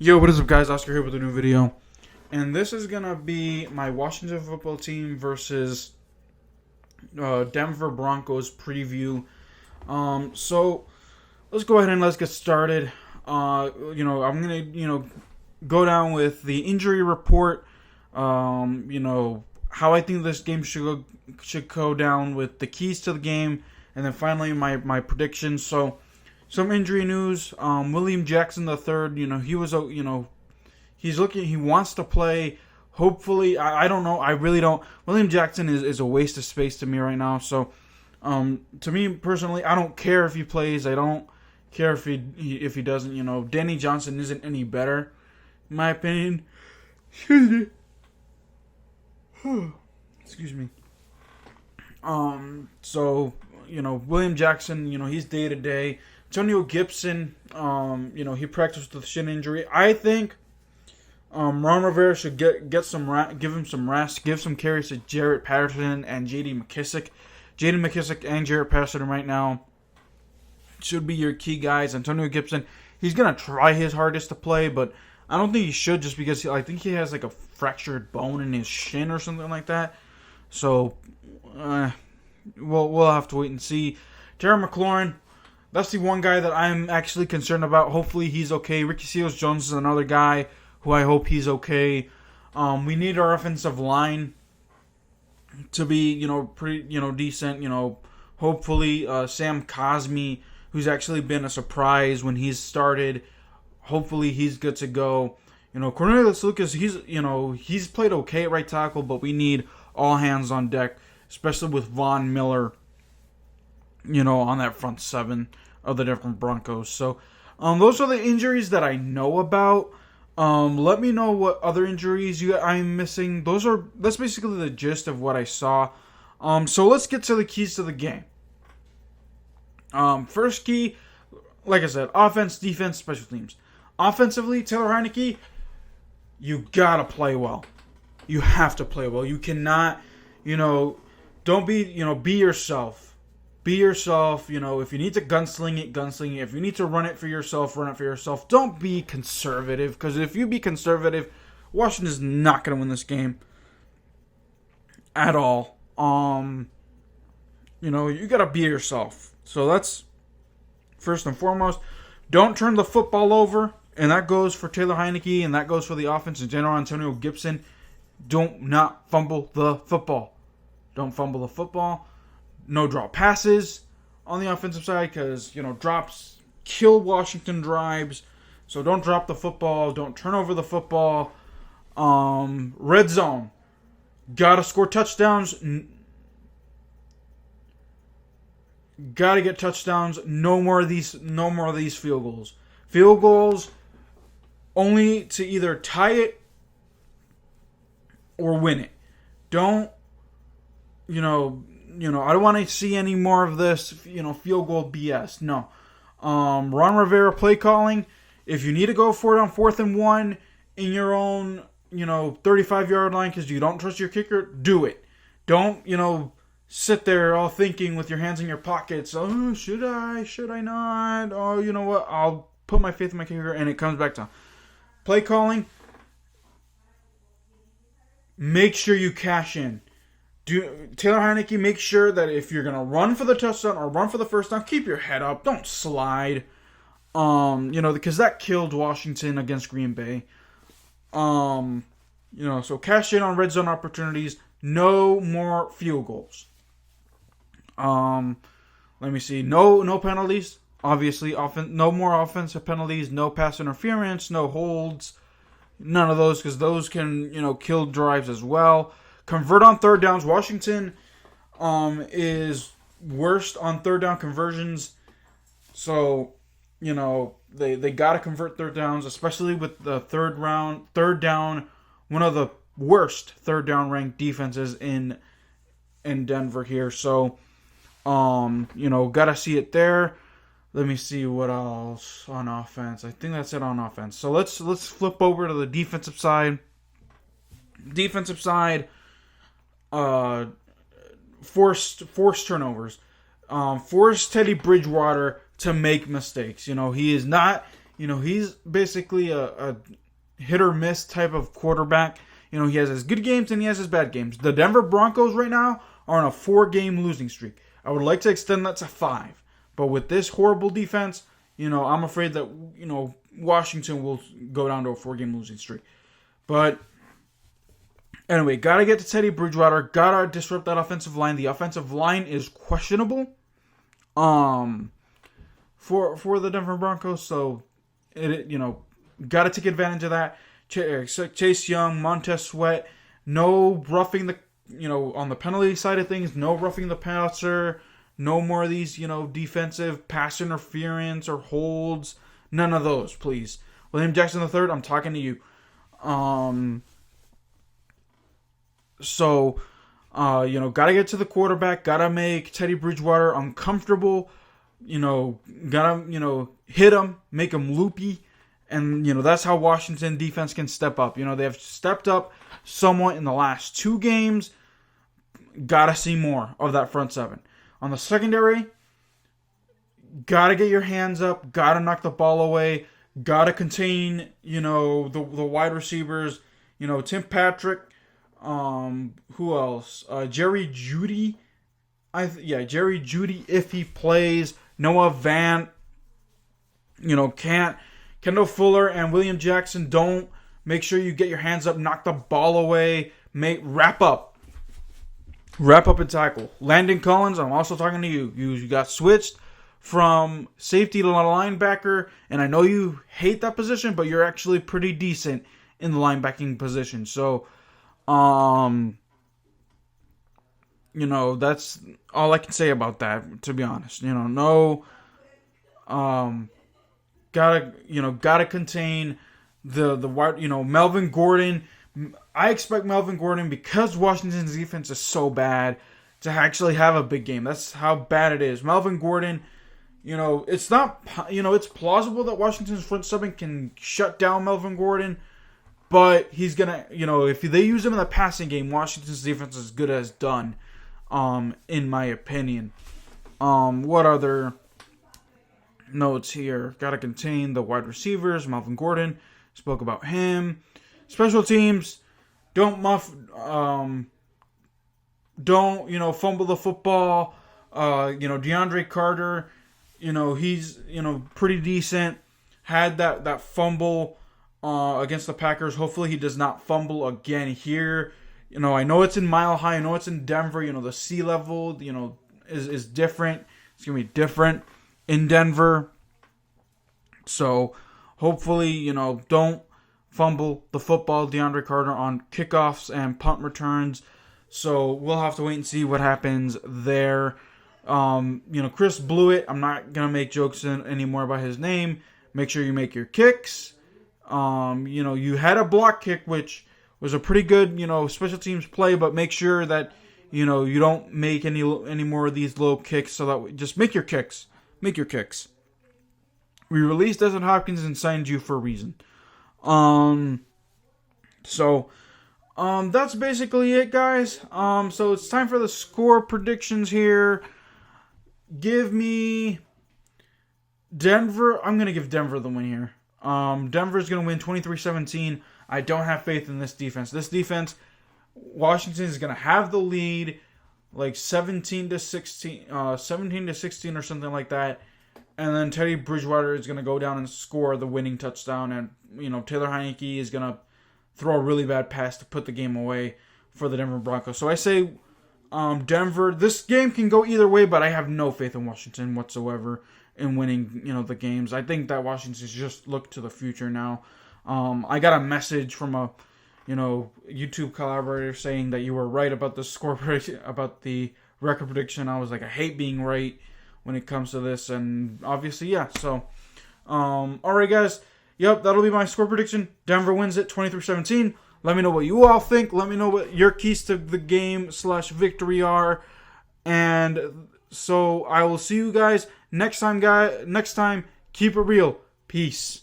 Yo, what is up, guys? Oscar here with a new video. And this is going to be my Washington football team versus Denver Broncos preview. So let's go ahead and let's get started. I'm going to, go down with the injury report, how I think this game should go down with the keys to the game, and then finally my predictions. So some injury news. William Jackson III, he wants to play. Hopefully, I don't know. I really don't. William Jackson is a waste of space to me right now. So, to me personally, I don't care if he plays. I don't care if he doesn't. Danny Johnson isn't any better, in my opinion. Excuse me. William Jackson, he's day to day. Antonio Gibson, he practiced with a shin injury. I think Ron Rivera should give him some rest, give some carries to Jarrett Patterson and J.D. McKissick. J.D. McKissick and Jarrett Patterson right now should be your key guys. Antonio Gibson, he's going to try his hardest to play, but I don't think he should just because I think he has like a fractured bone in his shin or something like that. So, we'll have to wait and see. Terry McLaurin, that's the one guy that I'm actually concerned about. Hopefully he's okay. Ricky Seals-Jones is another guy who I hope he's okay. We need our offensive line to be, pretty, decent. Hopefully Sam Cosmi, who's actually been a surprise when he's started, hopefully he's good to go. Cornelius Lucas, he's played okay at right tackle, but we need all hands on deck, especially with Von Miller, on that front seven of the different Broncos. So, those are the injuries that I know about. Let me know what other injuries I'm missing. That's basically the gist of what I saw. So let's get to the keys to the game. First key, like I said, offense, defense, special teams. Offensively, Taylor Heinnicke, you gotta play well. You have to play well. You cannot, don't be, be yourself. Be yourself. If you need to gunsling it, gunsling it. If you need to run it for yourself, run it for yourself. Don't be conservative, because if you be conservative, Washington's not going to win this game at all. You got to be yourself. So that's first and foremost. Don't turn the football over, and that goes for Taylor Heinnicke, and that goes for the offense in general. Antonio Gibson, don't not fumble the football. Don't fumble the football. No drop passes on the offensive side because, drops kill Washington drives. So don't drop the football. Don't turn over the football. Red zone. Gotta score touchdowns. Gotta get touchdowns. No more of these field goals. Field goals only to either tie it or win it. Don't, I don't want to see any more of this, field goal BS. No. Ron Rivera play calling. If you need to go for it on 4th and 1 in your own, 35-yard line because you don't trust your kicker, do it. Don't, sit there all thinking with your hands in your pockets. Oh, should I not? Oh, you know what? I'll put my faith in my kicker, and it comes back to play calling. Make sure you cash in. Taylor Heinnicke, make sure that if you're going to run for the touchdown or run for the first down, keep your head up. Don't slide. Because that killed Washington against Green Bay. So cash in on red zone opportunities. No more field goals. Let me see. No penalties. Obviously, no more offensive penalties. No pass interference. No holds. None of those, because those can, kill drives as well. Convert on third downs. Washington is worst on third down conversions. So, they got to convert third downs, especially with the third down, one of the worst third down ranked defenses in Denver here. So, got to see it there. Let me see what else on offense. I think that's it on offense. So let's flip over to the defensive side. Defensive side. Forced turnovers. Forced Teddy Bridgewater to make mistakes. He is not, He's basically a hit or miss type of quarterback. He has his good games and he has his bad games. The Denver Broncos right now are on a 4-game losing streak. I would like to extend that to 5. But with this horrible defense, I'm afraid that, Washington will go down to a 4-game losing streak. But anyway, got to get to Teddy Bridgewater. Got to disrupt that offensive line. The offensive line is questionable for the Denver Broncos. So, got to take advantage of that. Chase Young, Montez Sweat, no roughing on the penalty side of things, no roughing the passer, no more of these, defensive pass interference or holds. None of those, please. William Jackson III, I'm talking to you. Gotta get to the quarterback, gotta make Teddy Bridgewater uncomfortable, gotta, hit him, make him loopy. And, that's how Washington defense can step up. They have stepped up somewhat in the last 2 games. Gotta see more of that front 7. On the secondary, gotta get your hands up. Gotta knock the ball away. Gotta contain, the wide receivers. Tim Patrick. Who else? Jerry Jeudy. Jerry Jeudy if he plays. Noah Fant. Kendall Fuller and William Jackson don't. Make sure you get your hands up, knock the ball away, wrap up and tackle. Landon Collins, I'm also talking to you. You got switched from safety to linebacker, and I know you hate that position, but you're actually pretty decent in the linebacking position. So, that's all I can say about that, to be honest. Gotta contain the wide, Melvin Gordon. I expect Melvin Gordon, because Washington's defense is so bad, to actually have a big game. That's how bad it is. Melvin Gordon, it's not, it's plausible that Washington's front 7 can shut down Melvin Gordon, but he's gonna, if they use him in the passing game, Washington's defense is as good as done, in my opinion. What other notes here? Got to contain the wide receivers. Melvin Gordon, spoke about him. Special teams, don't fumble the football. DeAndre Carter, he's pretty decent. Had that fumble against the Packers. Hopefully he does not fumble again here. I know it's in Mile High. I know it's in Denver. The sea level is different. It's gonna be different in Denver. So hopefully, don't fumble the football, DeAndre Carter, on kickoffs and punt returns. So we'll have to wait and see what happens there. Chris Blewett, I'm not going to make jokes anymore about his name. Make sure you make your kicks. You had a block kick, which was a pretty good, special teams play, but make sure that, you don't make any more of these low kicks, so that just make your kicks. Make your kicks. We released Desmond Hopkins and signed you for a reason. That's basically it, guys. So it's time for the score predictions here. Give me Denver. I'm going to give Denver the win here. Denver's going to win 23-17. I don't have faith in this defense. This defense, Washington is going to have the lead, like 17-16, 17-16 or something like that. And then Teddy Bridgewater is going to go down and score the winning touchdown. And, Taylor Heinnicke is going to throw a really bad pass to put the game away for the Denver Broncos. So I say Denver. This game can go either way, but I have no faith in Washington whatsoever in winning, the games. I think that Washington's just look to the future now. I got a message from a, YouTube collaborator saying that you were right about the score prediction, about the record prediction. I was like, I hate being right when it comes to this, and obviously, yeah. So, all right, guys. Yep, that'll be my score prediction. Denver wins it 23-17. Let me know what you all think. Let me know what your keys to the game /victory are. And so I will see you guys next time, guys. Next time, keep it real. Peace.